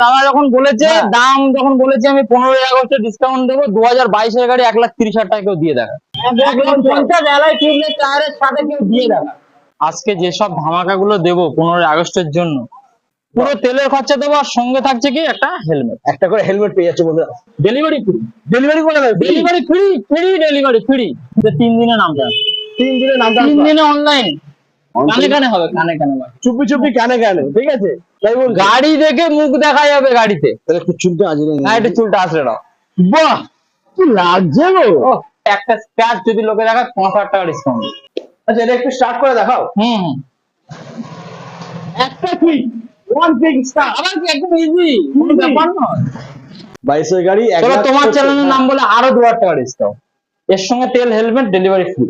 তারা যখন বলেছে দাম যখন বলেছে আমি 15ই আগস্টে ডিসকাউন্ট দেবো, 2022-এর গাড়ি 1,30,000 টাকা কেউ দিয়ে দেখা, 1,50,000 অ্যালয় টিউবলেস টায়ারের সাথে কেউ দিয়ে দেখা। আজকে যেসব ধামাকা গুলো দেবো 15ই আগস্টের জন্য, পুরো তেলের খরচা দেবো, আর সঙ্গে থাকছে কি একটা হেলমেট, একটা করে হেলমেট পেয়ে যাচ্ছে বন্ধুরা। ডেলিভারি ফ্রি, ডেলিভারি করে দেবে, ডেলিভারি ফ্রি, ডেলিভারি ফ্রি। 3 দিনে নাম যাবে, 3 দিনের নাম 3 দিনে অনলাইন, কানে কানে হবে, কানে কানে চুপি চুপি কানে কানে, ঠিক আছে? তাই বল, গাড়ি দেখে মুখ দেখা যাবে গাড়িতে। তাহলে একটু চুলটা আজরে না একটু চুলটা আসলে দাও। বাহ, কি লাগছে গো। একটা স্ক্র্যাচ যদি লোকে দেখায় 5,000 টাকা ডিসকাউন্ট। আচ্ছা, এটা একটু স্টার্ট করে দেখাও। একটা কি ওয়ান পিক স্টার, আবার কি একদম ইজি, কোনো ব্যাপার নয়। 22 গাড়ি চলো তোমার চ্যানেলের নাম বলে আরো 2,000 টাকা ডিসকাউন্ট, এর সঙ্গে তেল, helmet, delivery free.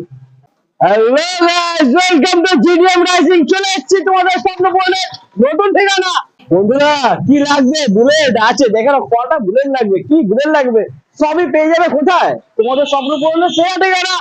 Hello guys, welcome to GDM rising. চলে এসেছি তোমাদের সামনে বলে নতুন ঠিকানা। বন্ধুরা, কি লাগবে? বুলেট আছে, দেখে নাও কটা বুলেট লাগবে, কি বুলেট লাগবে সবই পেয়ে যাবে। কোথায়? তোমাদের স্বপ্ন পূরণের সেরা ঠিকানা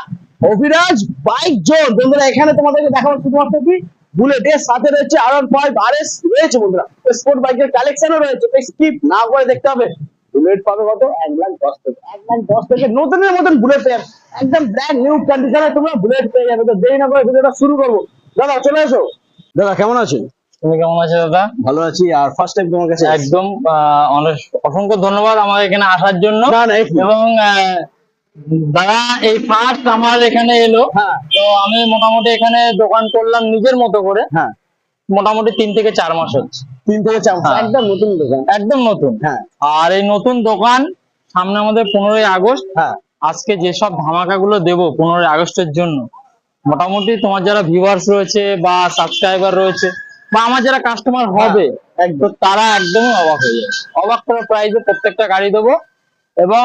অভিরাজ বাইক জোন। বন্ধুরা, এখানে তোমাদেরকে দেখাবো শুধুমাত্র কি বুলেটের সাথে রয়েছে R15 RS রয়েছে বন্ধুরা, স্পোর্ট বাইকের কালেকশনও রয়েছে। স্কিপ না করে দেখতে হবে। বুলেট পাবে কত? 1,10,000 থেকে, 1,10,000 থেকে নতুনের মতন বুলেট পেয়ে যাবে, একদম ব্র্যান্ড নিউ কন্ডিশনে তোমরা বুলেট পেয়ে যাবে। তো দেরি না করে ভিডিওটা শুরু করবো। দাদা চলে এসো। দাদা কেমন আছেন? তুমি কেমন আছো দাদা? ভালো আছি। আর ফার্স্ট টাইম তোমার কাছে একদম অনেক অসংখ্য ধন্যবাদ আমার এখানে আসার জন্য। এবং দাদা এই ফার্স্ট আমার এখানে এলো, তো আমি মোটামুটি এখানে দোকান করলাম নিজের মতো করে। হ্যাঁ, মোটামুটি 3 থেকে 4 মাস হচ্ছে। 3 থেকে 4 মাস, একদম নতুন দোকান, একদম নতুন। হ্যাঁ, আর এই নতুন দোকান সামনে আমাদের 15ই আগস্ট। হ্যাঁ, আজকে যেসব ধামাকা গুলো দেবো 15ই আগস্টের জন্য, মোটামুটি তোমার যারা ভিউয়ার্স রয়েছে বা সাবস্ক্রাইবার রয়েছে বা আমার যারা কাস্টমার হবে, তো তারা একদমই অবাক হয়ে যাবে। অবাক করার প্রাইসে প্রত্যেকটা গাড়ি দেবো। এবং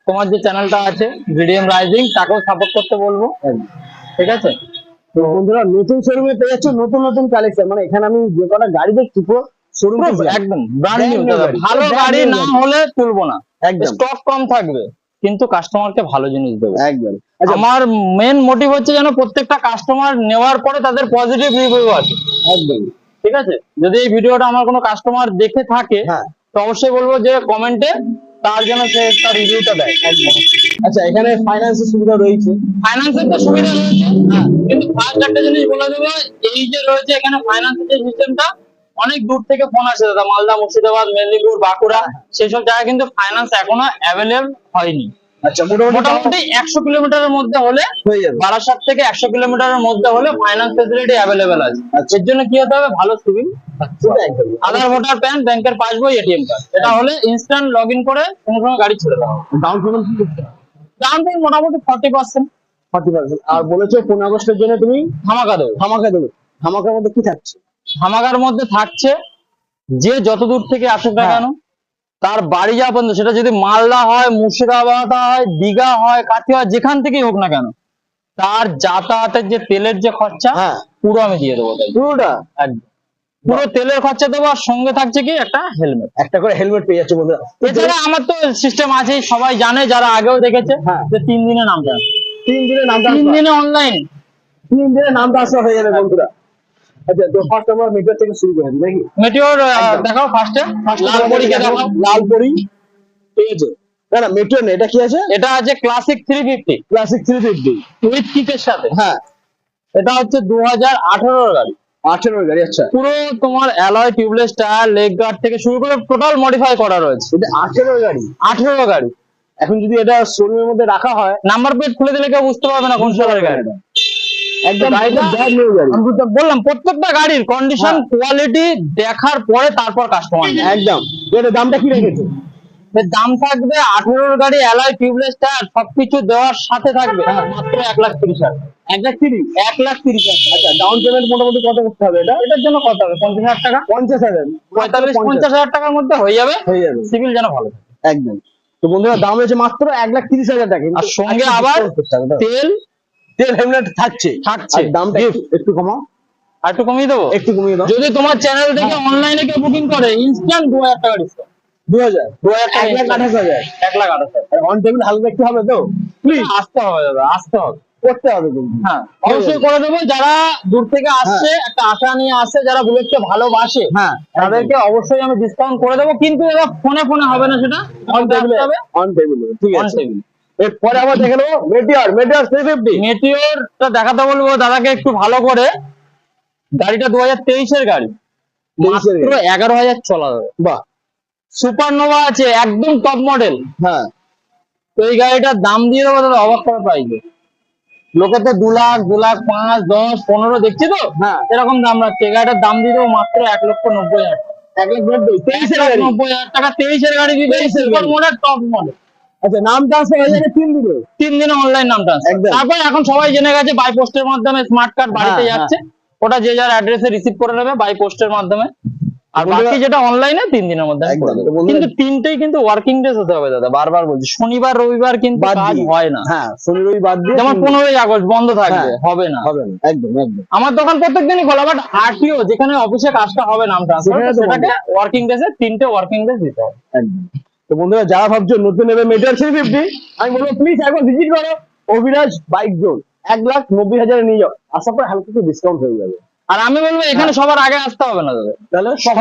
তোমার যে চ্যানেলটা আছে জিডিএম রাইজিং, তাকেও সাপোর্ট করতে বলবো, ঠিক আছে? তো বন্ধুরা, নতুন শোরুমে পেয়ে যাচ্ছ নতুন নতুন কালেকশন। মানে এখানে আমি যে কটা গাড়ি দেখছি পুরো শোরুম একদম ব্র্যান্ড নিউ। ভালো গাড়ি না হলে তুলবো না, একদম স্টক কম থাকবে কিন্তু কাস্টমারকে ভালো জিনিস দেবো একদম। আমার মেন মোটিভ হচ্ছে যেন প্রত্যেকটা কাস্টমার নেওয়ার পরে তাদের পজিটিভ রিভিউ আছে, একদম ঠিক আছে? যদি এই ভিডিওটা আমার কোনো কাস্টমার দেখে থাকে, তো অবশ্যই বলবো যে কমেন্টে তার জন্য সে তার রিভিউটা দেয় একদম। আচ্ছা, এখানে ফাইন্যান্সের সুবিধা রয়েছে? ফাইন্যান্সের তো সুবিধা রয়েছে, কিন্তু ফার্স্ট একটা জিনিস বলে দেবো, এই যে রয়েছে এখানে ফাইন্যান্সের যে সিস্টেমটা, অনেক দূর থেকে ফোন আসে দাদা, মালদা, মুর্শিদাবাদ, মেদিনীপুর, বাঁকুড়া, সেইসব জায়গায় কিন্তু ফাইন্যান্স এখনো অ্যাভেলেবল হয়নি। আচ্ছা, মোটামুটি 100 কিলোমিটারের মধ্যে হলে হয়ে যাবে। বারাসাত থেকে 100 কিলোমিটারের মধ্যে হলে ফাইন্যান্স ফেসিলিটি অ্যাভেলেবেল আছে। এর জন্য কি হতে হবে? ভালো সিভিল, আধার, ভোটার, প্যান, ব্যাংকের পাসবই, এটিএম কার্ড, এটা হলে ইনস্ট্যান্ট লগ ইন করে কোনো সময় গাড়ি ছেড়ে দেওয়া। ডাউন পেমেন্ট ডাউন পেমেন্ট মোটামুটি 40%। আর বলেছো 15 আগস্টের জন্য তুমি ধামাকা দেবো। ধামাকা দেবো। ধামাকার মধ্যে কি থাকছে? ধামাকার মধ্যে থাকছে যে যত দূর থেকে আসুক না কেন, তার বাড়ি যাওয়া পর্যন্ত, সেটা যদি মালদা হয়, মুর্শিদাবাদ হয়, দীঘা হয়, কাঠিয়া হয়, যেখান থেকেই হোক না কেন, তার যাতায়াতের যে তেলের যে খরচা পুরো আমি দিয়ে দেবো। পুরোটা একদম পুরো তেলের খরচা দেবো, আর সঙ্গে থাকছে কি একটা হেলমেট, একটা করে হেলমেট পেয়ে যাচ্ছে বন্ধুরা। এছাড়া আমার তো সিস্টেম আছেই, সবাই জানে, যারা আগেও দেখেছে, যে 3 দিনে নাম যায়, 3 দিনের নাম, 3 দিনে অনলাইন, 3 দিনের নাম ট্রান্সফার হয়ে যাবে বন্ধুরা। আচ্ছা, তো ফার্স্ট আমরা মেটিওর থেকে শুরু করি নাকি? মেটিওর দেখাও ফার্স্টে, লালপরীকে দেখাও। লালপরী, ঠিক আছে? না না, মেটিওর না, এটা কি আছে? এটা আছে ক্লাসিক 350, ক্লাসিক 350 উইথ কিটের সাথে। হ্যাঁ, এটা হচ্ছে 2018 গাড়ি। 18 গাড়ি। আচ্ছা, পুরো তোমার alloy, tubeless tyre, leg guard থেকে শুরু করে টোটাল মডিফাই করা রয়েছে। এটা 18 গাড়ি। 18 গাড়ি। এখন যদি এটা শোরুমের মধ্যে রাখা হয়, নাম্বার প্লেট খুলে দিলে কেউ বুঝতে পারবে না কোন সালের গাড়িটা। একদম ব্র্যান্ড নিউ গাড়ি। আমি বললাম প্রত্যেকটা গাড়ির কন্ডিশন, কোয়ালিটি দেখার পরে তারপর কাস্টমার একদম। এটা দামটা কি রেখেছে? এর দাম থাকবে 18 গাড়ি, অ্যালয়, টিউবলেস টায়ার সবকিছু দেওয়ার সাথে থাকবে মাত্র 1,30,000। 1,30,000? 1,30,000। আচ্ছা, ডাউন পেমেন্ট মোটামুটি কত করতে হবে? এটার জন্য কত হবে? 50,000 টাকা। 50,000, 45-50,000 টাকার মধ্যে হয়ে যাবে। সিভিল যেন ভালো থাকে। একদম। তো বন্ধুরা, দাম হয়েছে মাত্র 1,30,000 টাকা। আর সঙ্গে আবার তেল, হেলমেট থাকছে। দামটা একটু কমাও। আর একটু কমিয়ে দেবো, একটু কমিয়ে দাও। যদি তোমার চ্যানেল থেকে অনলাইনে কেউ বুকিং করে, ইনস্ট্যান্ট 2,000 টাকা ডিসকাউন্ট। 2,000? 1,28,000। 1,28,000। আর অন টেবিল হালকা একটু হবে তো? প্লিজ আসতে হবে দাদা, আসতে হবে। করতে হবে কিন্তু। হ্যাঁ অবশ্যই করে দেবো। যারা দূর থেকে আসছে একটা আশা নিয়ে আসছে, যারা বুলেটকে ভালোবাসে হ্যাঁ তাদেরকে অবশ্যই আমি ডিসকাউন্ট করে দেবো, কিন্তু এবার ফোনে ফোনে হবে না, সেটা অন টেবিলে, অন টেবিলে, ঠিক অন আছে। টেবিল। এরপরে আবার দেখে নেবো মেটিওর, মেটিওর 350। মেটিওরটা দেখাতে বলবো দাদাকে একটু ভালো করে। গাড়িটা 2023-এর গাড়ি, 23 এর মাত্র গাড়ি। 11,000 চলা যাবে। বাহ। সুপারনোভা আছে, একদম টপ মডেল। হ্যাঁ তো এই গাড়িটার দাম দিয়ে দেবো দাদা অবাক করা প্রাইসে। লোকে তো 2 লাখ, 2 লাখ 5, 10, 15 দেখছি তো, হ্যাঁ এরকম দাম রাখছে। এই গাড়িটার দাম দিয়ে দেবো মাত্র 1,90,000। 1,90,000, 23 এর গাড়ি। 1,90,000 টাকা 23-এর গাড়ি দিবে, 23 এর সুপার গাড়ি। Model top model. আচ্ছা, নাম ট্রান্সফার হয়ে যাবে 3 দিনে। 3 দিনে অনলাইন নাম ট্রান্সফার। একদম। তারপর এখন সবাই জেনে গেছে বাই পোস্টের মাধ্যমে স্মার্ট কার্ড বাড়িতে হ্যাঁ, যাচ্ছে, ওটা যে যার অ্যাড্রেসে রিসিভ করে নেবে বাই পোস্টের মাধ্যমে। আর বন্ধুরা- বাকি যেটা অনলাইনে 3 দিনের মধ্যে আমি করে একদম। দেবো। বন্ধুরা- কিন্তু তিনটেই কিন্তু ওয়ার্কিং ডেজ হতে হবে দাদা, বারবার বলছি। শনিবার রবিবার কিন্তু বাদ কাজ দিয়ে। হয় না। হ্যাঁ, শনি রবি বাদ দিয়ে যেমন 3 দিন। 15ই আগস্ট বন্ধ থাকবে, হ্যাঁ। হবে না। হবে না, একদম একদম। আমার দোকান প্রত্যেকদিনই খোলা, বাট আরটিও যেখানে অফিসে কাজটা হবে নাম ট্রান্সফার, সেখানে তো সেটাকে ওয়ার্কিং ডেজে 3টে ওয়ার্কিং ডেজ দিতে হবে। একদম। তো বন্ধুরা, যারা ভাবছো নতুন নেবে মেটিওর 350, আমি বলবো প্লিজ একবার ভিজিট করো অভিরাজ বাইক জোন। 1,90,000 নিয়ে যাও, আশা করি হালকা একটু ডিসকাউন্ট হয়ে যাবে। আর আমি বলবো এখানে সবার আগে আসতে হবে না দাদা, তাহলে সব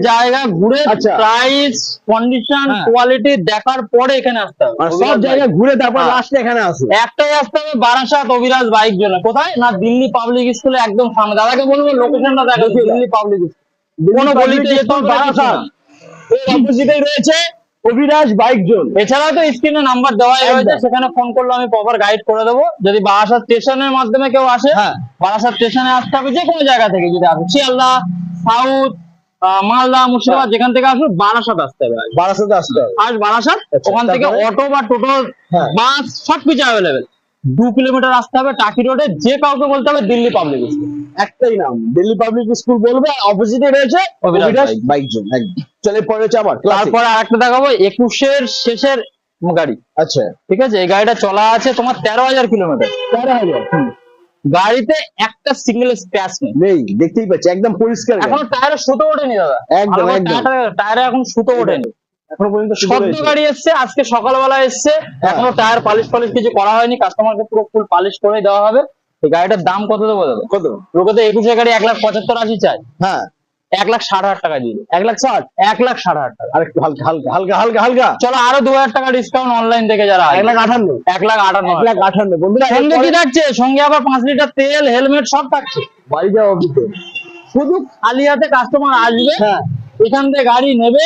জায়গা ঘুরে আচ্ছা। প্রাইস, কন্ডিশন, হ্যাঁ। কোয়ালিটি দেখার পরে এখানে আসতে হবে। আর সব জায়গা ঘুরে তারপর হ্যাঁ। লাস্টে এখানে আসো। একটাই আসতে হবে, বারাসাত অভিরাজ বাইক জন্য। কোথায় না, দিল্লি পাবলিক স্কুলে একদম সামনে। দাদাকে বলবো লোকেশনটা দেখো, দিল্লি পাবলিক স্কুল। কোনো গলিতে যেতে হবে না, কিছু না। এর অপোজিটেই রয়েছে অভিরাজ বাইক জোন। এছাড়াও তো স্ক্রিনে নাম্বার দেওয়াই একদম। রয়েছে, সেখানে ফোন করলে আমি প্রপার গাইড করে দেবো। যদি বারাসাত স্টেশনের মাধ্যমে কেউ আসে, হ্যাঁ। বারাসাত স্টেশনে আসতে হবে, যে কোনো জায়গা থেকে যদি আসে, শিয়ালদা, সাউথ, মালদা, মুর্শিদাবাদ, যেখান থেকে আসবে বারাসাত আসতে হবে। বারাসাতে আসতে হবে। আজ বারাসাত, আচ্ছা, ওখান থেকে তারপরে? অটো বা টোটো, হ্যাঁ। বাস সবকিছু অ্যাভেলেবেল। 2 কিলোমিটার আসতে হবে টাকি রোডে, যে কাউকে বলতে হবে দিল্লি পাবলিক স্কুল। একটাই নাম, দিল্লি পাবলিক স্কুল বলবে, অপোজিটে রয়েছে Abhiraj Abhiraj bike. Bike zone. একদম। চলে পরে হচ্ছে আবার ক্লাসিক। তারপরে আরেকটা দেখাবো 21-এর শেষের গাড়ি। আচ্ছা, ঠিক আছে, এই গাড়িটা চলা আছে তোমার 13,000 কিলোমিটার। 13,000 গাড়িতে একটা সিঙ্গেল স্ক্র্যাচ নেই। নেই, দেখতেই পাচ্ছি একদম পরিষ্কার গাড়ি। এখনো টায়ারে সুতো ওঠেনি দাদা, একদম, আমার একদম। টায়ারে এখন সুতো ওঠেনি। এখনো পর্যন্ত শুধু সদ্য রয়েছে। গাড়ি এসছে, আজকে সকালবেলা এসছে, হ্যাঁ। এখনো টায়ার পালিশ কিছু করা হয়নি। কাস্টমারকে পুরো ফুল পালিশ করে দেওয়া হবে। এই গাড়িটার দাম কত দেবো দাদা? কত? লোকে তো 21-এর গাড়ি 1,75,80 চাই, হ্যাঁ, 1,60,000 টাকা দিয়ে 1,60,000। 1,60,000 টাকা। আর একটু হালকা হালকা হালকা হালকা হালকা চলো আরো 2,000 টাকা ডিসকাউন্ট অনলাইন থেকে যারা 1,58,000। 1,58,000। 1,58,000 বন্ধুরা। সঙ্গে কি এরপরে থাকছে? সঙ্গে আবার 5 লিটার তেল, হেলমেট সব থাকছে। বাড়ি যাওয়া অফিসে। শুধু খালি হাতে কাস্টমার আসবে, হ্যাঁ, এখান থেকে গাড়ি নেবে,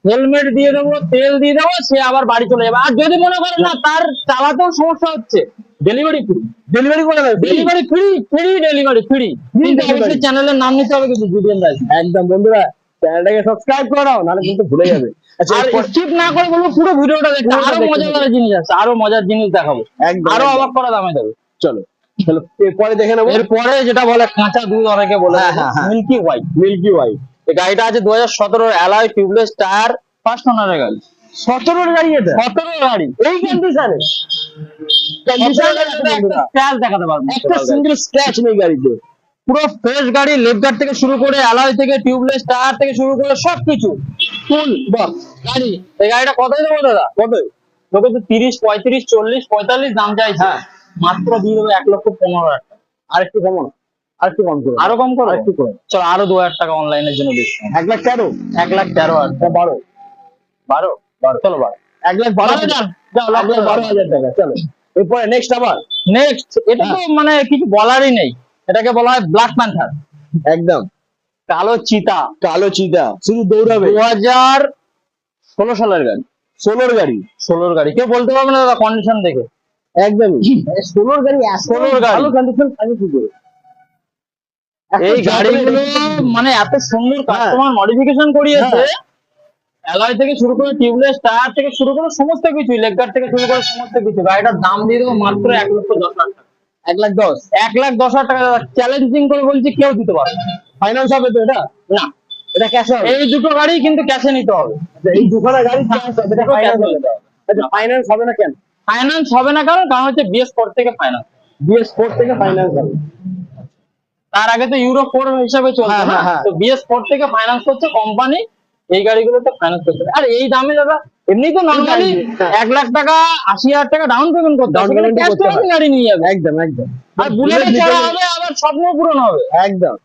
হেলমেট দিয়ে দেবো, তেল দিয়ে দেবো, সে আবার বাড়ি চলে যাবে। আর যদি মনে করে না তার চালাতেও সমস্যা হচ্ছে, ডেলিভারি ফ্রি। ডেলিভারি করে দেবে। Delivery free, free delivery free. কিন্তু delivery। অবশ্যই চ্যানেলের নাম নিতে হবে কিন্তু জুডিয়ান রাইস। একদম বন্ধুরা, চ্যানেলটাকে সাবস্ক্রাইব করে নাও, নাহলে কিন্তু ভুলে যাবে। আচ্ছা, আর এরপর- স্কিপ না করে বলবো পুরো ভিডিওটা দেখতে, পুরোটা আরো দেখতে মজাদার জিনিস আছে, আরো মজার জিনিস দেখাবো, একদম, আরো একদম। অবাক করা দামে দেবে। চলো চলো এরপরে দেখে নেবো এরপরে যেটা বলে কাঁচা দুধ, অনেকে বলে হ্যাঁ, হ্যাঁ, হ্যাঁ। Milky white. Milky white. এই গাড়িটা আছে 2017 অ্যালয় টিউবলেস টায়ার, ফার্স্ট ওনারের গাড়ি। 17 গাড়ি এটা, 17 গাড়ি, এই কন্ডিশনে স্ক্র্যাচ দেখাতে পারবো না। একটা সিঙ্গেল স্ক্র্যাচ নেই গাড়িতে। পুরো ফ্রেশ গাড়ি, লেফট গার্ড থেকে শুরু করে, অ্যালয় থেকে, টিউবলেস টায়ার থেকে শুরু করে সবকিছু ফুল বক্স গাড়ি। এই গাড়িটা কতই দেবো দাদা? কত? লোকে তো 30, 35, 40, 45 দাম চাইছে। হ্যাঁ। মাত্র দিয়ে দেবো 1,15,000 টাকা। আর একটু কম না, আর একটু কম করো, আরো কম করো, আর একটু কম। চলো আরো 2,000 টাকা অনলাইনের জন্য ডিসকাউন্ট। 1,13,000। 1,13,000 12 12 চলো 12। 1,12,000 যাও, যাও, 1,12,000 টাকা। চলো এরপরে নেক্সট আবার নেক্সট, এটা তো মানে কিছু বলারই নেই, এটাকে বলা হয় ব্ল্যাক প্যান্থার, একদম কালো চিতা। কালো চিতা, শুধু দৌড়াবে। 2016 সালের গাড়ি, 16 গাড়ি। 16 গাড়ি, কেউ বলতে পারবে না দাদা কন্ডিশন দেখে। একদমই 16 গাড়ি, 16 গাড়ি। ভালো কন্ডিশন থাকে কি করে? এই গাড়িগুলো মানে এত সুন্দর কাস্টমার মডিফিকেশন করিয়েছে, হ্যাঁ। অ্যালয় থেকে শুরু করে, টিউবলেস টায়ার থেকে শুরু করে সমস্ত কিছু, লেগ গার্ড থেকে শুরু করে সমস্ত কিছু। গাড়িটার দাম দিয়ে দেবো মাত্র 1,10,000 টাকা। 1,10,000। 1,10,000 টাকা দাদা, চ্যালেঞ্জিং করে বলছি, কেউ দিতে পারবে না। ফাইন্যান্স হবে তো এটা? না, এটা ক্যাশ হবে? এই দুটো গাড়ি কিন্তু ক্যাশে নিতে হবে। আচ্ছা, এই দুখানা গাড়ি ক্যাশ হবে, এটা ফাইন্যান্স হবে? আচ্ছা, ফাইন্যান্স হবে না কেন? ফাইন্যান্স হবে না কারণ হচ্ছে BS4 থেকে ফাইন্যান্স। BS4 থেকে ফাইন্যান্স হবে। তার আগে তো ইউরো 4 হিসাবে চলছে হ্যাঁ, না, হ্যাঁ, হ্যাঁ। তো BS4 থেকে ফাইন্যান্স করছে কোম্পানি, এই গাড়িগুলোতে ফাইন্যান্স করছে। আর এই দামে দাদা এমনি তো নরমালি 1,00,000 টাকা 80,000 টাকা ডাউন পেমেন্ট করতে Down হবে, payment ক্যাশ করতে হয়। গাড়ি নিয়ে যাবে। একদম একদম। আর বুলেটে চড়া হবে, আবার স্বপ্ন পূরণ হবে। একদম।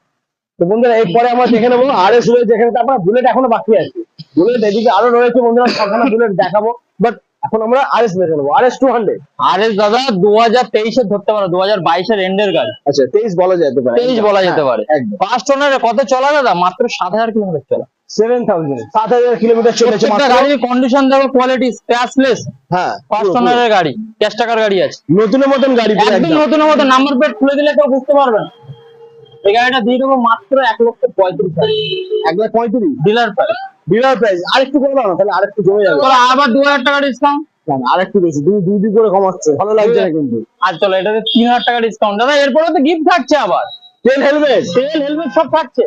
তো বন্ধুরা এরপরে আমরা দেখে নেবো আরএস রয়েছে এখানে, তারপর বুলেট এখনো বাকি আছে। বুলেট এদিকে আরো রয়েছে বন্ধুরা, সবখানে বুলেট দেখাবো, বাট এখন আমরা আরএস দেখে নেবো। আরএস 200। আরে দাদা 2023 এর ধরতে পারো, 2022 এর এন্ডের গাড়ি। আচ্ছা 23 বলা যেতে পারে। 23 বলা যেতে পারে। একদম। ফার্স্ট ওনারে কত চলা দাদা? মাত্র 7,000 কিলোমিটার চলা। 7,000 কিলোমিটার চলেছে প্রত্যেকটা মাত্র। গাড়ির কন্ডিশন দেখো, কোয়ালিটি স্ক্র্যাচলেস। হ্যাঁ ফার্স্ট ওনারের গাড়ি, ক্যাশ টাকার গাড়ি আছে, নতুনের মতন গাড়ি পুরো একদম একদম। নতুনের মতো। নাম্বার প্লেট খুলে দিলে কেউ বুঝতে পারবে না। এই গাড়িটা দিয়ে দেবো মাত্র 1,35,000। 1,35,000 ডিলার প্রাইস। Dealer price. আরেকটু করে দাও না, তাহলে আরেকটু জমে যাবে। আবার 2,000 টাকা ডিসকাউন্ট। আরেকটু বেশি, দুই দুই করে কমাচ্ছে, ভালো লাগছে না কিন্তু। আর চলো এটাতে 3,000 টাকা ডিসকাউন্ট দাদা। এরপরে তো গিফট থাকছে, আবার তেল হেলমেট তেল হেলমেট সব থাকছে।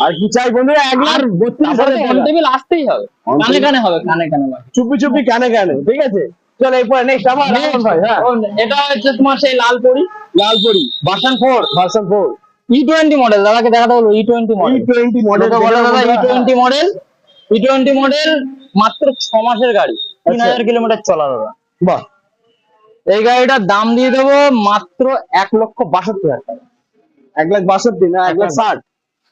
আর কি চাই বন্ধুরা? 1,32,000 অন টেবিল আসতেই হবে, On কানে table। কানে হবে, কানে কানে হবে। চুপি চুপি কানে কানে, ঠিক আছে। চলো এরপরে নেক্সট আমার রামন ভাই। হ্যাঁ এটা হচ্ছে তোমার সেই লালপরি, লালপুরি ভার্সন 4 ভার্সন 4 E20 মডেল। দাদাকে দেখাতে বলবো E20 মডেল। E20 মডেল বলে দাদা E20 মডেল। E20 মডেল মাত্র 6 মাসের গাড়ি, 3,000 কিলোমিটার চলা দাদা। বাহ। এই গাড়িটার দাম দিয়ে দেবো মাত্র 1,62,000 টাকা। 1,62,000 না 1,60,000?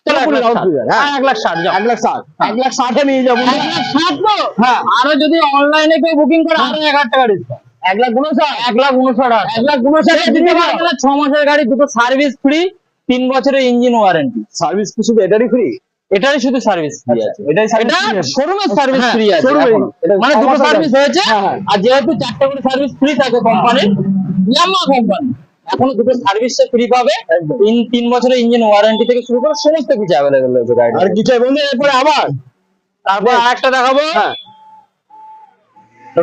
চলো, 1,60,000। হ্যাঁ 1,60,000 যাও। 1,60,000 1,60,000 নিয়ে যাবো। 1,60,000 তো? হ্যাঁ। আরো যদি অনলাইনে কেউ বুকিং করে আরো 1,000 টাকা ডিসকাউন্ট। 1,59,000 1,59,000 1,59,000 দিতে পারবে না। 6 মাসের গাড়ি, দুটো সার্ভিস ফ্রি, 3 বছরের ইঞ্জিন ওয়ারেন্টি। সার্ভিস কি শুধু এটারই ফ্রি? এটারই শুধু সার্ভিস ফ্রি আছে। এটাই এটা শোরুমের সার্ভিস হ্যাঁ, ফ্রি আছে showroom-এ। এখনো। এটা মানে দুটো সমস্যা সার্ভিস নেই। হয়েছে, হ্যাঁ, হ্যাঁ। আর যেহেতু 4টে করে সার্ভিস ফ্রি থাকে কোম্পানির, ইয়ামাহা কোম্পানি এখনো দুটো সার্ভিস ফ্রি পাবে। 3 বছরের ইঞ্জিন ওয়ারেন্টি থেকে শুরু করে সমস্ত কিছু অ্যাভেলেবল রয়েছে গাড়িটা। আর কি চাই বন্ধু? এরপরে আবার তারপর আরেকটা দেখাবো, হ্যাঁ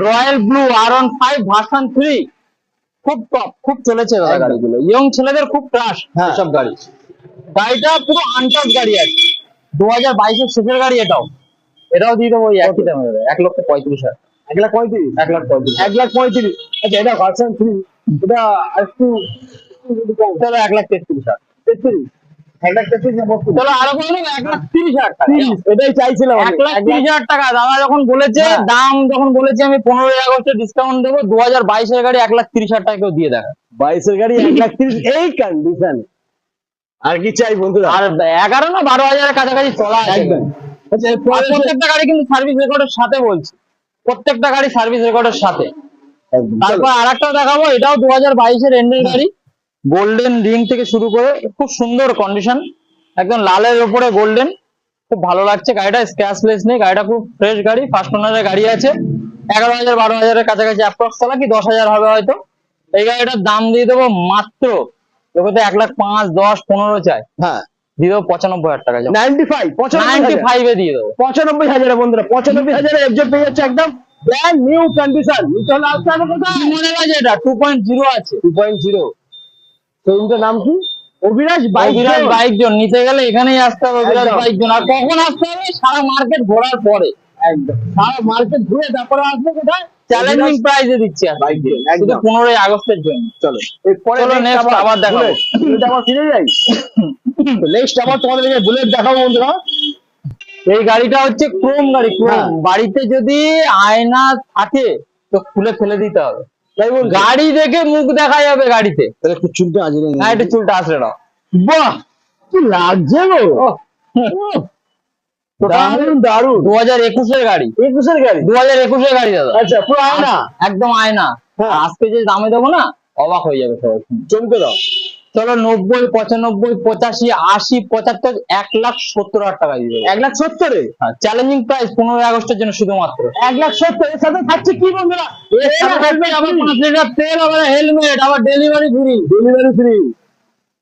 রয়্যাল ব্লু R15 ভার্সন 3। খুব টপ, খুব চলেছে দাদা একদম। গাড়িগুলো, ইয়ং ছেলেদের খুব ক্রাশ হ্যাঁ। এসব গাড়ি। গাড়িটা পুরো আনটাচ গাড়ি আছে, 2022 এর শেষের গাড়ি। এটাও দিয়ে দেবো ওই একই দামে, 1,35,000। 1,35,000 1,35,000 1,35,000। আচ্ছা এটা ভার্সন 3, এটা একটু চলো 1,33,000। 33 1,33,000 না 32? চলো আরো করে নেবো 1,30,000 টাকা। 30, এটাই চাইছিলাম আমি। 1,30,000 টাকা দাদা যখন বলেছে, হ্যাঁ। দাম যখন বলেছে আমি 15ই আগস্টে ডিসকাউন্ট দেবো, 2022 এর গাড়ি 1,30,000 টাকা কেউ দিয়ে দেখা। 22 এর গাড়ি 1,30,000 এই কন্ডিশন। আর কি চাই বন্ধুরা? আর 11 না 12,000 এর কাছাকাছি চলা আছে। একদম। আচ্ছা আর এরপরে প্রত্যেকটা গাড়ি কিন্তু সার্ভিস রেকর্ডের সাথে বলছি, প্রত্যেকটা গাড়ি সার্ভিস রেকর্ডের সাথে। একদম। তারপর আরেকটা দেখাবো, এটাও 2022 এর এন্ডের গাড়ি, গোল্ডেন রিং থেকে শুরু করে খুব সুন্দর কন্ডিশন, একদম লালের উপরে গোল্ডেন, খুব ভালো লাগছে গাড়িটা। স্ক্র্যাচলেস নেই, গাড়িটা খুব ফ্রেশ গাড়ি, ফার্স্ট ওনারের গাড়ি আছে। 11,000 12,000 এর কাছাকাছি অ্যাপ্রক্স চলা, কি 10,000 হবে হয়তো। এই গাড়িটার দাম দিয়ে দেবো মাত্র, লোকেতে 1,05,000 10 15 চাই, হ্যাঁ দিয়ে দেবো 95,000 টাকা। 95 95 এ দিয়ে দেবো। 95,000 বন্ধুরা, 95,000 এফজেড পেয়ে যাচ্ছে একদম ব্র্যান্ড নিউ কন্ডিশন। নিতে হলে আসতে হবে কোথায়? কি মডেল আছে এটা? 2.0 আছে। 2.0। শোরুমটার নাম কি? Abhiraj Abhiraj bike zone. নিতে গেলে এখানেই আসতে হবে, অভিরাজ একদম। Bike zone. আর কখন আসতে হবে? সারা মার্কেট ঘোরার পরে। একদম। সারা মার্কেট ঘুরে তারপরে আসবে কোথায়? চ্যালেঞ্জিং প্রাইসে দিচ্ছি আর বাইক জোন, শুধু একদম। 15ই আগস্টের জন্য। চলো এরপরে চলো next আবার দেখাবো। এটা আবার ফিরে যাই। নেক্সট আবার তোমাদের বুলেট দেখাবো বন্ধুরা। এই গাড়িটা হচ্ছে ক্রোম গাড়ি, হ্যাঁ। ক্রোম। বাড়িতে যদি আয়না থাকে তো খুলে ফেলে দিতে হবে, তাই বল গাড়ি দেখে মুখ দেখা যাবে গাড়িতে। তাহলে একটু চুলটা আজরে না একটু চুলটা আসলে দাও। বাহ কি লাগছে গো। দারুন দারুন। 2021 এর গাড়ি, 21 এর গাড়ি। 2021 এর গাড়ি দাদা। আচ্ছা পুরো আয়না একদম আয়না। হ্যাঁ। আজকে যে দামে দেবো না, অবাক হয়ে যাবে সবাই। চমকে দাও। চলো 90 95 85 80 75 1,70,000 টাকা দিয়ে দেবো। 1,70,000 চ্যালেঞ্জিং প্রাইস 15ই আগস্টের জন্য শুধুমাত্র। 1,70,000 এর সাথে থাকছে কি বন্ধুরা? এর সাথে থাকবে আবার 5 লিটার তেল, আবার হেলমেট, আবার delivery free. Delivery free.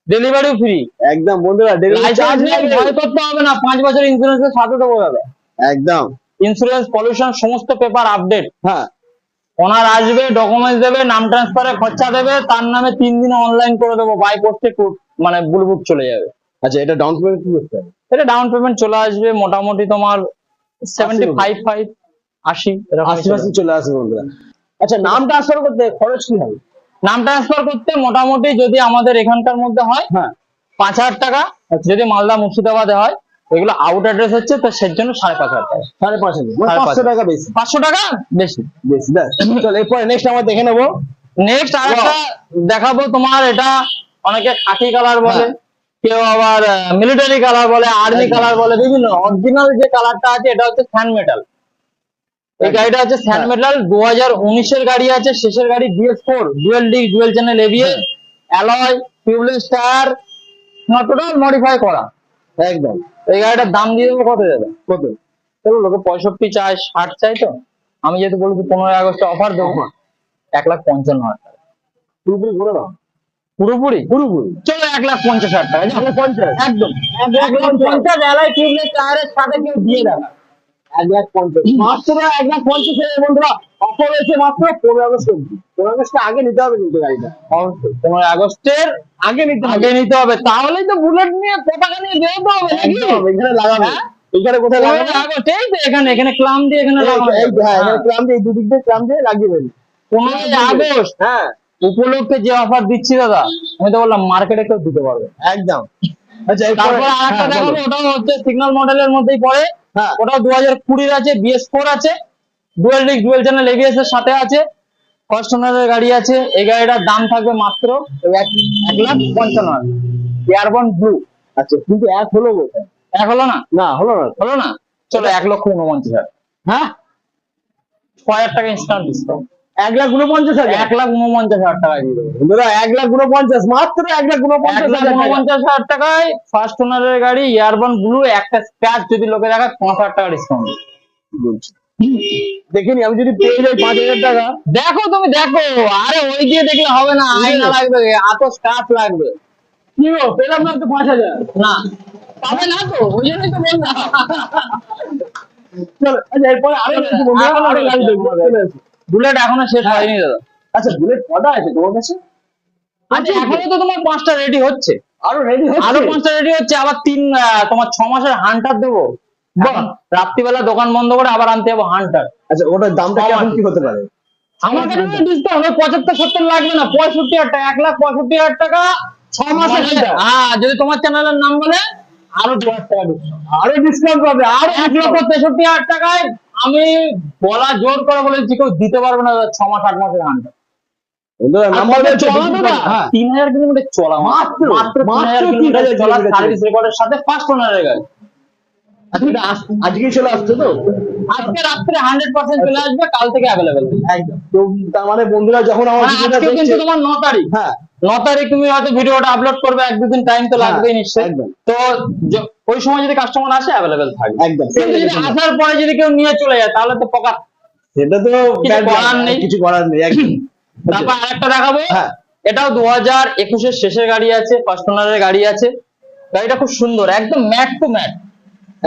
Delivery free. একদম বন্ধুরা ডেলিভারি চার্জ লাইসেন্স নেই, ভয় করতে হবে না, 5 বছর ইন্স্যুরেন্সের সাথে দেবো দাদা। একদম। ইন্স্যুরেন্স, পলিউশন, সমস্ত পেপার আপডেট। হ্যাঁ ওনার আসবে, ডকুমেন্টস দেবে, নাম ট্রান্সফারের খরচা দেবে, তার নামে 3 দিনে অনলাইন করে দেবো, বাই পোস্টে মানে বুলবুক চলে যাবে। আচ্ছা এটা ডাউন পেমেন্ট কি করতে হবে? এটা ডাউন পেমেন্ট চলে আসবে মোটামুটি তোমার 75 80 এরকম 80% চলে আসবে বন্ধুরা। আচ্ছা নাম ট্রান্সফার করতে খরচ কি হবে? নাম ট্রান্সফার করতে মোটামুটি যদি আমাদের এখানকার মধ্যে হয় হ্যাঁ 5,000 টাকা, যদি মালদা মুর্শিদাবাদে হয় এগুলো আউট অ্যাড্রেস হচ্ছে, তো সেই জন্য 5,500 টাকা। 5,500 মানে 500 টাকা বেশি। 500 টাকা বেশি। বেশি না? চল এরপরে নেক্সট আমরা দেখে নেবো। নেক্সট আরেকটা দেখাবো তোমার, এটা অনেকে খাকি কালার বলে, কেউ আবার মিলিটারি কালার বলে, আর্মি কালার বলে, বিভিন্ন। অরিজিনাল যে কালারটা আছে এটা হচ্ছে স্যান্ড মেটাল। এই গাড়িটা হচ্ছে স্যান্ড মেটাল, 2019 এর গাড়ি আছে, শেষের গাড়ি BS4, dual disk, dual channel ABS, alloy, tubeless tyre, total modify করা একদম। এই গাড়িটার দাম দিয়ে দেবো কত যাবে? কত? চলো, লোকে 65 চায়, 60 চাই, তো আমি যেহেতু বলেছি 15 আগস্টে অফার দেবো, 1,55,000 টাকা পুরোপুরি ঘুরে দাও। পুরোপুরি। পুরোপুরি চলো 1,50,000 টাকা, 1,50,000 একদম 1,50,000 অ্যালয় টিউবলেস টায়ারের সাথে কেউ দিয়ে দেবে। 1,50,000 মাত্র 1,50,000 বন্ধুরা। অফার হয়েছে মাত্র 15 আগস্ট অবধি। 15 আগস্ট আগে নিতে হবে কিন্তু গাড়িটা, অবশ্যই 15 আগস্টের আগে নিতে হবে। আগে নিতে হবে, তাহলেই তো বুলেট নিয়ে পতাকা নিয়ে বেরোতে হবে নাকি? একদম। এখানে লাগাবে, হ্যাঁ? এখানে কোথায় লাগাবে? 15 আগস্ট, এই তো এখানে, এখানে ক্লাম দিয়ে এখানে লাগানো এই যাবে। হ্যাঁ, এখানে ক্লাম দিয়ে, এই দুদিক দিয়ে ক্লাম দিয়ে লাগিয়ে দেবে। 15 আগস্ট হ্যাঁ উপলক্ষে যে অফার দিচ্ছি দাদা, আমি তো বললাম মার্কেটে কেউ দিতে পারবে। একদম। আচ্ছা তারপর আরেকটা দেখাবো, ওটাও হচ্ছে সিগন্যাল মডেলের মধ্যেই পড়ে। হ্যাঁ ওটাও 2020 আছে, BS4 আছে, dual disk, dual channel ABS এর সাথে আছে, ফার্স্ট ওনারের গাড়ি আছে। এই গাড়িটার দাম থাকবে মাত্র 1,55,000। Airborne blue. আচ্ছা, কিন্তু এক হলো কোথায়? এক হলো না? না হলো না। হলো না? চলো 1,49,000। হ্যাঁ 6,000 টাকা ইনস্ট্যান্ট ডিসকাউন্ট। 1,49,000। 1,49,000 টাকা দিয়ে দেবো। বন্ধুরা 1,49,000 মাত্র 1,49,000 1,49,000 টাকায় ফার্স্ট ওনারের গাড়ি, এয়ারবন ব্লু, একটা স্ক্র্যাচ যদি লোকে দেখা 5,000 টাকা ডিসকাউন্ট বলছি। দেখিনি আমি যদি পেয়ে যাই 5,000 টাকা। দেখো, তুমি দেখো, আরে ওই দিয়ে দেখলে হবে না, আয়না লাগবে, এত স্ক্র্যাচ লাগবে। কি গো, পেলাম না তো 5,000? না, পাবে না তো, ওই জন্যই তো বললাম। চলো আচ্ছা, এরপরে আরো কিছু বন্ধুরা আরো গাড়ি দেখবো। বুলেট এখনো শেষ হয়নি দাদা। আচ্ছা, বুলেট কটা আছে তোমার কাছে? আচ্ছা, এখনো তো তোমার 5টা রেডি হচ্ছে, আরো রেডি আরো হচ্ছে? 5টা রেডি হচ্ছে, আবার তোমার 6 মাসের হান্টার দেবো। বাহ। রাত্রিবেলা দোকান বন্ধ করে আবার আনতে যাবো হান্টার। আচ্ছা, ওটার দামটা কেমন কি হতে পারে? আমার কাছে ডিসকাউন্ট 75-70 লাগবে না, 65,000 টাকা, 1,65,000 টাকা 6 মাসের হান্টার। হ্যাঁ, যদি তোমার চ্যানেলের নাম বলে আরো 2,000 টাকা ডিসকাউন্ট, আরো ডিসকাউন্ট পাবে, আরো 1,63,000 টাকায়। আমি বলা জোর করে বলেছি কেউ দিতে পারবে না 6 মাস 8 মাসের হান্টার। বন্ধুরা নাম্বার চলা দাদা 3,000 কিলোমিটার চলা, মাত্র 3,000 কিলোমিটার চলা, সার্ভিস রেকর্ডের সাথে ফার্স্ট ওনারের গাড়ি। আজকেই চলে আসছে তো? আজকে রাত্রে 100% চলে আসবে, কাল থেকে অ্যাভেলেবেল। একদম। তো তার মানে বন্ধুরা যখন আমার ভিডিওটা আজকে কিন্তু দেখছে, তোমার 9 তারিখ, হ্যাঁ 9 তারিখ তুমি হয়তো ভিডিওটা আপলোড করবে, 1-2 দিন টাইম তো লাগবেই নিশ্চয়ই। একদম। তো ওই সময় যদি কাস্টমার আসে অ্যাভেলেবেল থাকবে। একদম। কিন্তু যদি আসার পরে যদি কেউ নিয়ে চলে যায় তাহলে তো পকা। সেটা তো কিছু করার নেই। কিছু করার নেই, একদম। তারপর আরেকটা দেখাবো, হ্যাঁ এটাও 2021 এর শেষের গাড়ি আছে, ফার্স্ট ওনারের গাড়ি আছে। গাড়িটা খুব সুন্দর, একদম ম্যাট টু ম্যাট।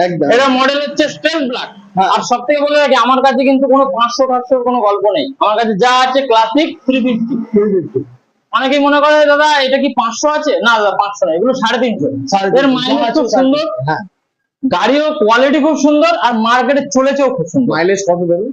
একদম। এটা মডেল হচ্ছে স্টেল ব্ল্যাক। হ্যাঁ। আর সব থেকে বলে রাখি, আমার কাছে কিন্তু কোনো 500-400 কোনো গল্প নেই। আমার কাছে যা আছে ক্লাসিক 350। অনেকেই মনে করে দাদা এটা কি 500 আছে, না দাদা 500 না, এগুলো 350। এর মাইলেজ খুব সুন্দর, হ্যাঁ গাড়িও কোয়ালিটি খুব সুন্দর, আর মার্কেটে চলেছেও খুব সুন্দর। মাইলেজ কত দেবে?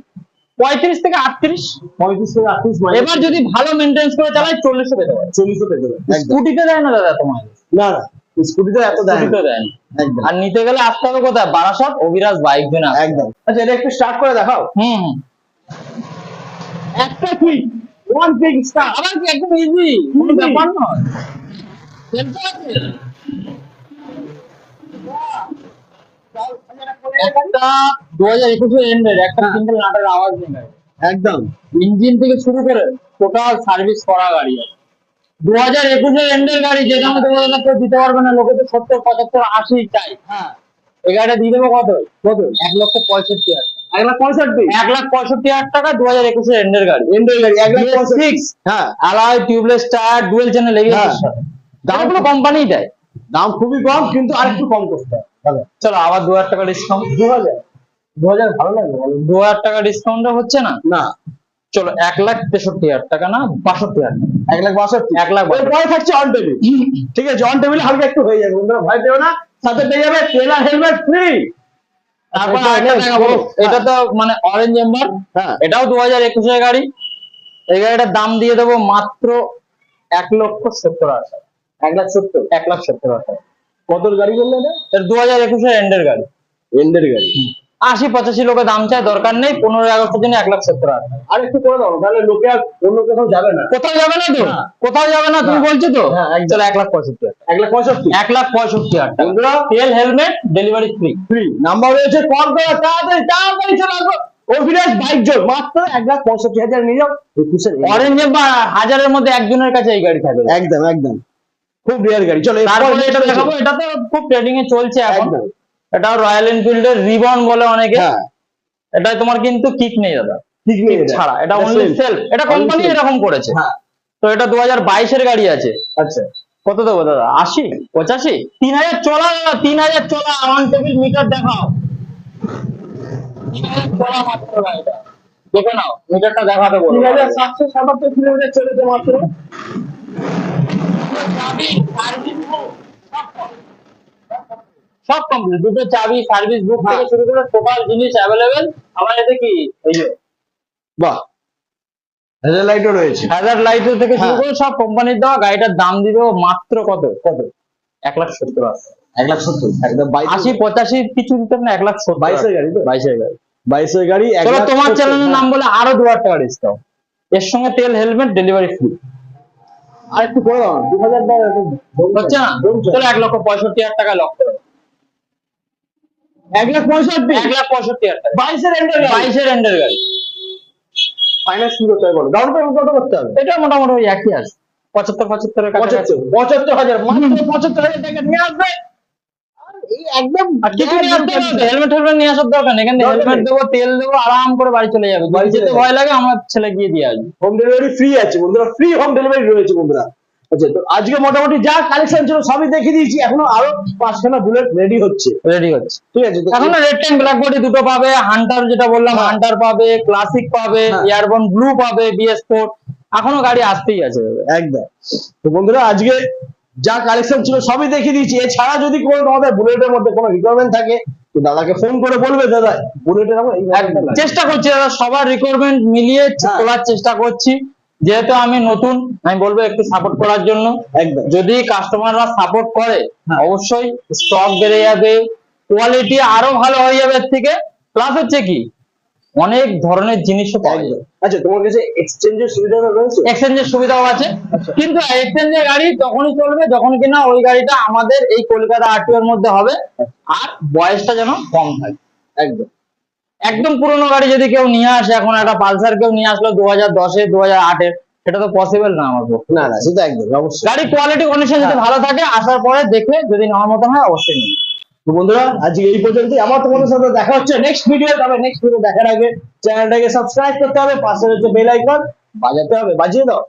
35 থেকে 38। 35 থেকে 38 মাইলেজ। এবার যদি ভালো মেইনটেনেন্স করে চালাই 40 পেতে পারে। 40 পেতে দেবে। একদম। স্কুটিতে দেয় না দাদা তোমার, না না, স্কুটিতে এত দেয় না। স্কুটিতে দেয় না। একদম। আর নিতে গেলে আসতে হবে কোথায়? বারাসাত অভিরাজ বাইক জোনে। একদম। আচ্ছা, এটা একটু স্টার্ট করে দেখাও। হুম, একটা কুইক, ওয়ান কুইক স্টার্ট। আবার কি একদম ইজি, কোনো ব্যাপার নয়। একটা 2021 এন্ডের একটা সিঙ্গেল নাটের আওয়াজ নেই গাড়ি। একদম। ইঞ্জিন থেকে শুরু করে টোটাল সার্ভিস করা গাড়ি। 2021 এন্ডের গাড়ি, যে দামে দেবো দাদা কেউ দিতে পারবে না, লোকে তো 70, 75, 80 চাই। হ্যাঁ এই গাড়িটা দিয়ে দেবো কত? 1,65,000। 1,65,000। 1,65,000 টাকা 2021 এন্ডের গাড়ি। এন্ডের গাড়ি 1,65,000। 6 হ্যাঁ alloy tubeless tyre dual channel ABS এর সাথে। দাম কোনো কোম্পানি দেয়। দাম খুবই কম, কিন্তু আরেকটু কম করতে হবে। ভালো। চলো আবার 2,000 টাকা ডিসকাউন্ট। 2000 2000 ভালো লাগবে বলো? 2,000 টাকা ডিসকাউন্ট হচ্ছে না? না, চলো 1,63,000 টাকা, না 62,000 টাকা। 1,62,000। 1,62,000 পরে থাকছে অন টেবিল। ঠিক আছে, অন টেবিলে হালকা একটু হয়ে যাবে, বন্ধুরা ভয় পেও না, সাথে পেয়ে যাবে ট্রেলার হেলমেট ফ্রি। তারপর আরেকটা দেখাবো, এটা তো মানে অরেঞ্জ এম্বার। হ্যাঁ এটাও 2021 এর গাড়ি। এই গাড়িটার দাম দিয়ে দেবো মাত্র 1,70,000। 1,70,000। 1,70,000 টাকা। কতর গাড়ি বললে না? এর 2021 এন্ডের গাড়ি। এন্ডের গাড়ি। 80-85 লোকে দাম চায়, দরকার নেই। 15 আগস্টের জন্য 1,70,000 টাকা। আর একটু করে দাও, তাহলে লোকে আর অন্য কোথাও যাবে না। কোথাও যাবে না তো, হ্যাঁ। কোথাও যাবে না তুমি হ্যাঁ। বলছো তো। হ্যাঁ, একদম। চলো 1,65,000 টাকা। 1,65,000। 1,65,000 টাকা। বন্ধুরা, তেল, helmet, delivery free. Free number রয়েছে, কল করো, তাড়াতাড়ি তাড়াতাড়ি চলে আসো। অভিলাষ বাইক জোন মাত্র 1,65,000 নিয়ে যাও। 21 অরেঞ্জে বা হাজারের মধ্যে একজনের কাছে এই গাড়ি থাকবে। একদম একদম খুব রেয়ার গাড়ি। চলো তারপরে এটা দেখাবো, এটা তো খুব ট্রেডিং এ চলছে এখন। একদম। এটা রয়্যাল এনফিল্ডের রিবন বলে অনেকে। হ্যাঁ, এটা তোমার কিন্তু কিক নেই দাদা, ঠিক নেই কিক এটা। ছাড়া। এটা এটা অনলি self। সেলফ। এটা Only কোম্পানি self। এরকম করেছে। হ্যাঁ, তো এটা 2022 এর গাড়ি আছে। আচ্ছা। কত দেবো দাদা? 80, 85, 3,000 চলা দাদা, 3,000 চলা। অন টেবিল মিটার দেখাও। 3,000 চলা মাত্র গাড়িটা। দেখে নাও, মিটারটা দেখাতে বলো। 3,777 কিলোমিটার চলেছে মাত্র। সব কমপ্লিট, দুটো চাবি, সার্ভিস বুক থেকে শুরু করে টোটাল জিনিস অ্যাভেলেবেল। আমার এতে কি এই যে বাহ, হেডলাইটও রয়েছে। হাজার লাইট থেকে শুরু হ্যাঁ। করে সব কোম্পানির দেওয়া। গাড়িটার দাম দিবে মাত্র কত? 1,70,000। 1,70,000 একদম 80-85 কিছু দিতে না, 1,70,000। 22 এর গাড়ি তো? 22 এর গাড়ি। 22 এর গাড়ি। চলো তোমার 1,70,000 চ্যানেলের নাম বলে আরো 2,000 টাকা ডিসকাউন্ট। এর সঙ্গে তেল, হেলমেট, ডেলিভারি ফ্রি। আর একটু করে দাও, 2,000 টাকা হচ্ছে না? চলো 1,65,000 টাকা লক করো। 1,65,000। 1,65,000 টাকা। 22 এর এন্ডার গাড়ি। 22 এর এন্ডের গাড়ি। ফাইনান্স কি করতে হবে বলো? ডাউন পেমেন্ট কত করতে হবে? এটা মোটামুটি ওই একই আসে, 75 এর কাছাকাছি। 75,000 মাত্র 75,000 টাকা নিয়ে আসবে। আর এই একদম আর কিছু নিয়ে আসতে হবে, হেলমেট নিয়ে আসার দরকার নেই। এখানে দরকার হেলমেট নেই। দেবো, তেল দেবো, আরাম করে বাড়ি চলে যাবে। বাড়ি বাড়ি চলে যেতে যাবে। ভয় লাগে, আমার ছেলে গিয়ে দিয়ে আসবে। হোম ডেলিভারি ফ্রি আছে বন্ধুরা, ফ্রি হোম ডেলিভারি রয়েছে বন্ধুরা। আচ্ছা, তো আজকে মোটামুটি যা কালেকশন ছিল সবই দেখিয়ে দিয়েছি। এখনো আরো 5খানা বুলেট রেডি হচ্ছে। রেডি হচ্ছে। ঠিক আছে, তো এখন রেড ট্যাঙ্ক ব্ল্যাক বডি দুটো পাবে, হান্টার যেটা বললাম হ্যাঁ। হান্টার পাবে, ক্লাসিক পাবে, হ্যাঁ। এয়ারবন ব্লু পাবে, BS4। এখনো গাড়ি আসতেই আছে। একদম। তো বন্ধুরা, আজকে যা কালেকশন ছিল সবই দেখিয়ে দিয়েছি। এছাড়া যদি কোনো তোমাদের বুলেটের মধ্যে কোনো রিকোয়ারমেন্ট থাকে, তো দাদাকে ফোন করে বলবে, দাদা বুলেটের আমার এই মডেলটা লাগবে। চেষ্টা করছি দাদা, সবার রিকোয়ারমেন্ট মিলিয়ে হ্যাঁ। তোলার চেষ্টা করছি। যেহেতু আমি নতুন, আমি বলবো একটু সাপোর্ট করার জন্য। একদম। যদি কাস্টমাররা সাপোর্ট করে, হ্যাঁ। অবশ্যই স্টক বেড়ে যাবে, কোয়ালিটি আরো ভালো হয়ে যাবে এর থেকে। প্লাস হচ্ছে কি, অনেক ধরনের জিনিসও পাওয়া একদম। যায়। আচ্ছা, তোমার কাছে এক্সচেঞ্জের সুবিধা রয়েছে? এক্সচেঞ্জের সুবিধাও আছে, কিন্তু এক্সচেঞ্জের গাড়ি তখনই চলবে যখন কিনা ওই গাড়িটা আমাদের এই কলকাতা RTO এর মধ্যে হবে, আর বয়সটা যেন কম থাকে। একদম। একদম পুরোনো গাড়ি যদি কেউ নিয়ে আসে, এখন একটা পালসার কেউ নিয়ে আসলো 2010-এর 2008-এর, সেটা তো পসিবল না আমার পক্ষে। না না, সেটা একদম অবশ্যই। গাড়ি কোয়ালিটি কন্ডিশন যদি হ্যাঁ। ভালো থাকে, আসার পরে দেখে যদি নেওয়ার মতো হয় অবশ্যই নিন। তো বন্ধুরা, আজকে এই পর্যন্তই। আমার তোমাদের সাথে দেখা হচ্ছে নেক্সট ভিডিও। তবে নেক্সট ভিডিও দেখার আগে চ্যানেলটাকে সাবস্ক্রাইব করতে হবে, পাশে রয়েছে বেল আইকন বাজাতে হবে, বাজিয়ে দাও।